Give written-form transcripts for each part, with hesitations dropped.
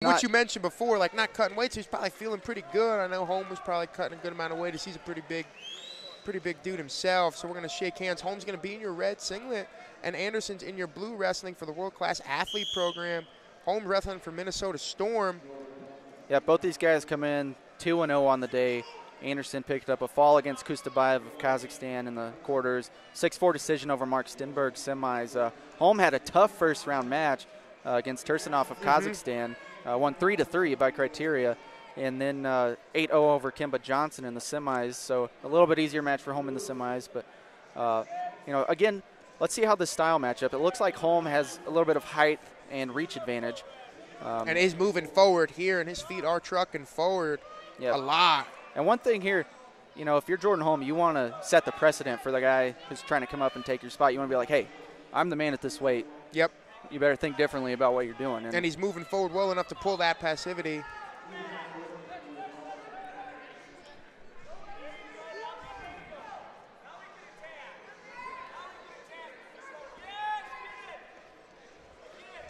What you mentioned before, like not cutting weight, so he's probably feeling pretty good. I know Holm was probably cutting a good amount of weight. He's a pretty big dude himself. So we're going to shake hands. Holm's going to be in your red singlet, and Anderson's in your blue wrestling for the world-class athlete program. Holm wrestling for Minnesota Storm. Yeah, both these guys come in 2-0 on the day. Anderson picked up a fall against Kustabayev of Kazakhstan in the quarters. 6-4 decision over Mark Stenberg semis. Holm had a tough first-round match against Tursunov of Kazakhstan. Won 3-3 by criteria. And then 8-0 over Kimba Johnson in the semis. So a little bit easier match for Holm in the semis. But, again, let's see how this style matchup. It looks like Holm has a little bit of height and reach advantage. And is moving forward here, and his feet are trucking forward a lot. And one thing here, if you're Jordan Holm, you want to set the precedent for the guy who's trying to come up and take your spot. You want to be like, hey, I'm the man at this weight. Yep. You better think differently about what you're doing. And he's moving forward well enough to pull that passivity.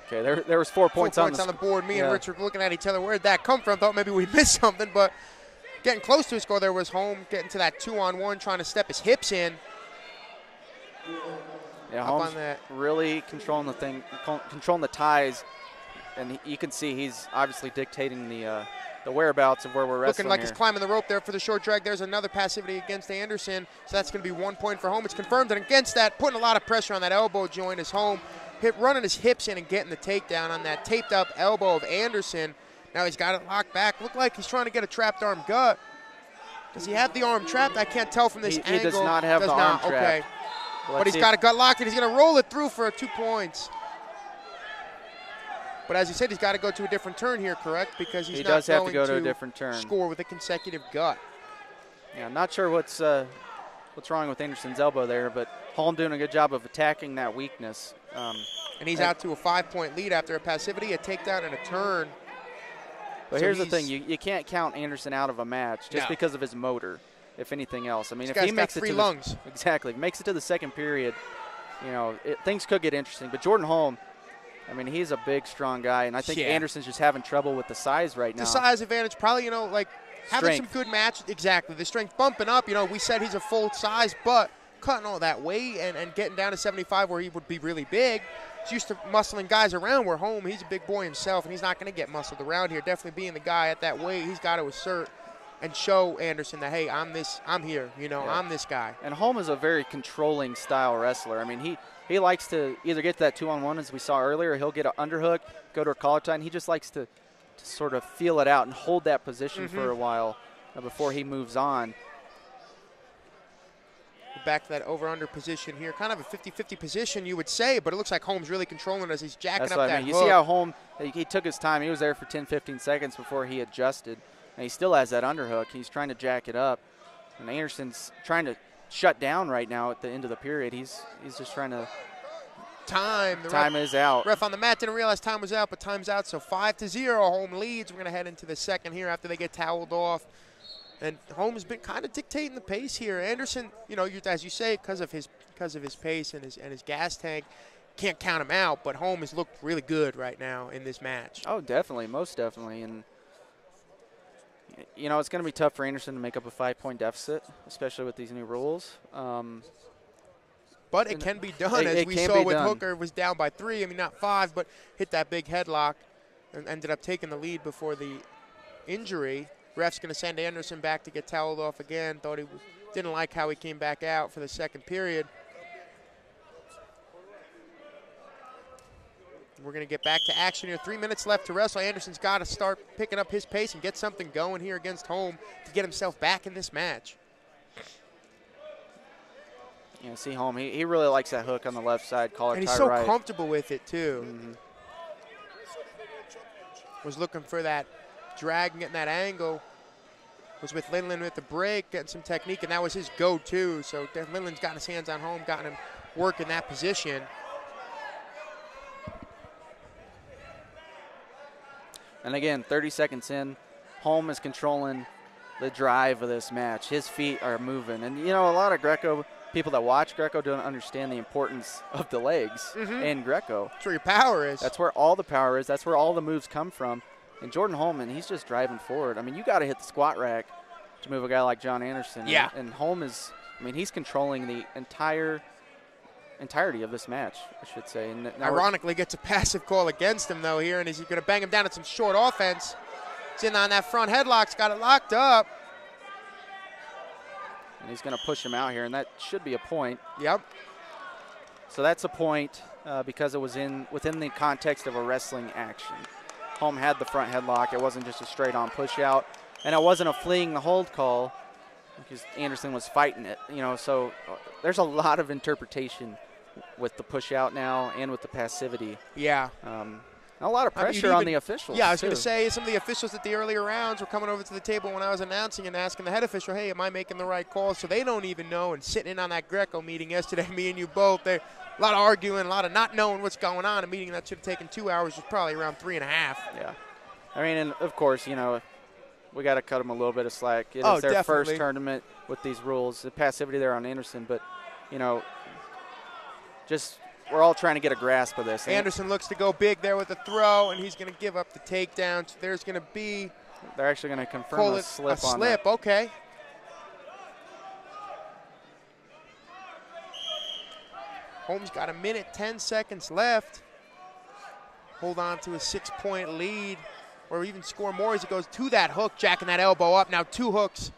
Okay, there was 4 points, 4 points on the board. Me and Richard were looking at each other. Where'd that come from? Thought maybe we missed something, but getting close to a score there was Holm getting to that 2-on-1, trying to step his hips in. Yeah, Holm's really controlling the thing, controlling the ties, and you can see he's obviously dictating the whereabouts of where we're wrestling. Looking like he's climbing the rope there for the short drag. There's another passivity against Anderson, so that's going to be 1 point for Holm. It's confirmed, and against that, putting a lot of pressure on that elbow joint is Holm. Running his hips in and getting the takedown on that taped-up elbow of Anderson. Now he's got it locked back. Looked like he's trying to get a trapped arm gut. Does he have the arm trapped? I can't tell from this angle. He does not have the arm trapped. Okay. But he's got a gut locked, and he's going to roll it through for 2 points. But as you said, he's got to go to a different turn here, correct? Because he does have to go to a different turn. Score with a consecutive gut. Yeah, I'm not sure what's wrong with Anderson's elbow there, but Holm doing a good job of attacking that weakness. And he's out to a 5-point lead after a passivity, a takedown, and a turn. But here's the thing. You can't count Anderson out of a match just because of his motor, if anything else. I mean, if he makes it to lungs. Exactly. Makes it to the second period, things could get interesting. But Jordan Holm, I mean, he's a big, strong guy, and I think Anderson's just having trouble with the size right now. The size advantage, probably, having some good matches. Exactly. The strength bumping up. We said he's a full size, but cutting all that weight and getting down to 75 where he would be really big. He's used to muscling guys around where Holm, he's a big boy himself, and he's not going to get muscled around here. Definitely being the guy at that weight, he's got to assert and show Anderson that, hey, I'm here, I'm this guy. And Holm is a very controlling style wrestler. I mean, he likes to either get to that 2-on-1 as we saw earlier, or he'll get an underhook, go to a collar tie, and he just likes to sort of feel it out and hold that position for a while before he moves on. Back to that over-under position here. Kind of a 50-50 position, you would say, but it looks like Holm's really controlling as he's jacking up that hook. You see how Holm, he took his time. He was there for 10-15 seconds before he adjusted. And he still has that underhook. He's trying to jack it up. And Anderson's trying to shut down right now at the end of the period. He's just trying to – Time is out. Ref on the mat didn't realize time was out, but time's out. So 5-0, Holm leads. We're going to head into the second here after they get toweled off. And Holm has been kind of dictating the pace here. Anderson, as you say, because of his pace and his gas tank, can't count him out. But Holm has looked really good right now in this match. Oh, definitely, most definitely. And it's going to be tough for Anderson to make up a 5-point deficit, especially with these new rules. But it can be done, as we saw with Hooker. Was down by 3. I mean, not 5, but hit that big headlock and ended up taking the lead before the injury. Ref's going to send Anderson back to get toweled off again. Thought didn't like how he came back out for the second period. We're going to get back to action here. 3 minutes left to wrestle. Anderson's got to start picking up his pace and get something going here against Holm to get himself back in this match. See Holm, he really likes that hook on the left side, collar tie right. And he's so comfortable with it, too. Was looking for that drag and getting that angle. Was with Lindland with the break, getting some technique, and that was his go-to. So Lindland's gotten his hands on Holm, gotten him work in that position. And again, 30 seconds in, Holm is controlling the drive of this match. His feet are moving. And, a lot of people that watch Greco don't understand the importance of the legs in Greco. That's where your power is. That's where all the power is. That's where all the moves come from. And Jordan Holm, he's just driving forward. I mean, you got to hit the squat rack to move a guy like John Anderson. Yeah. And Holm is, I mean, he's controlling the entirety of this match, I should say. And ironically, gets a passive call against him, though, here, and he's going to bang him down at some short offense. He's in on that front headlock's got it locked up. And he's going to push him out here, and that should be a point. Yep. So that's a point because it was within the context of a wrestling action. Holm had the front headlock. It wasn't just a straight-on push-out. And it wasn't a fleeing the hold call because Anderson was fighting it. You know, so there's a lot of interpretation with the push-out now and with the passivity. Yeah. A lot of pressure on the officials. Yeah, I was going to say some of the officials at the earlier rounds were coming over to the table when I was announcing and asking the head official, hey, am I making the right call? So they don't even know. And sitting in on that Greco meeting yesterday, me and you both, a lot of arguing, a lot of not knowing what's going on. A meeting that should have taken 2 hours was probably around 3.5. Yeah. I mean, and of course, you know, we got to cut them a little bit of slack. It is their first tournament with these rules. The passivity there on Anderson, but, you know, just – we're all trying to get a grasp of this. Anderson looks to go big there with the throw, and he's going to give up the takedown. So there's going to be – they're actually going to confirm a slip on that. Okay. Holm's got 1:10 seconds left. Hold on to a 6-point lead, or even score more as he goes to that hook, jacking that elbow up. Now 2 hooks.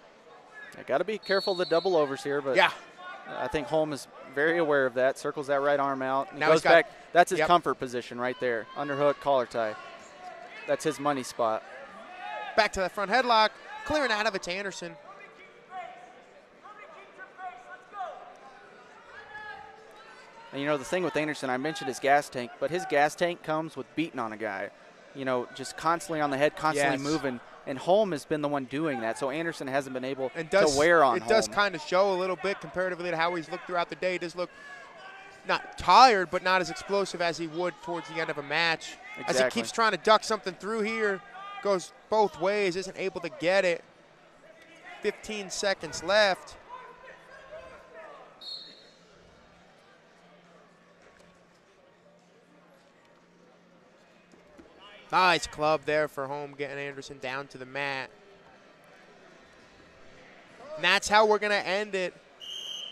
I got to be careful of the double overs here, but yeah. I think Holm is very aware of that. Circles that right arm out. And now he goes back. That's his comfort position right there. Underhook, collar tie. That's his money spot. Back to that front headlock. Clearing out of it to Anderson. And, you know, the thing with Anderson, I mentioned his gas tank, but his gas tank comes with beating on a guy. You know, just constantly on the head, constantly moving. And Holm has been the one doing that, so Anderson hasn't been able to wear on Holm. It does kind of show a little bit comparatively to how he's looked throughout the day. He does look not tired, but not as explosive as he would towards the end of a match. Exactly. As he keeps trying to duck something through here, goes both ways, isn't able to get it. 15 seconds left. Nice club there for Holm, getting Anderson down to the mat. And that's how we're going to end it.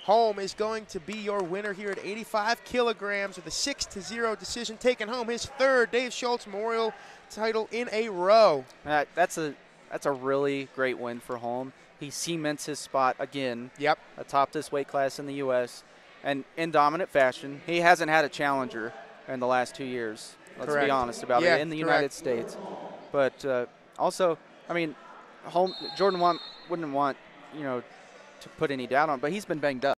Holm is going to be your winner here at 85 kilograms with a 6-0 decision, taking home his 3rd Dave Schultz Memorial title in a row. That's a really great win for Holm. He cements his spot again atop this weight class in the U.S. And in dominant fashion. He hasn't had a challenger in the last 2 years. Let's be honest about it, in the United States. But also, I mean, Jordan wouldn't want, you know, to put any doubt on, but he's been banged up.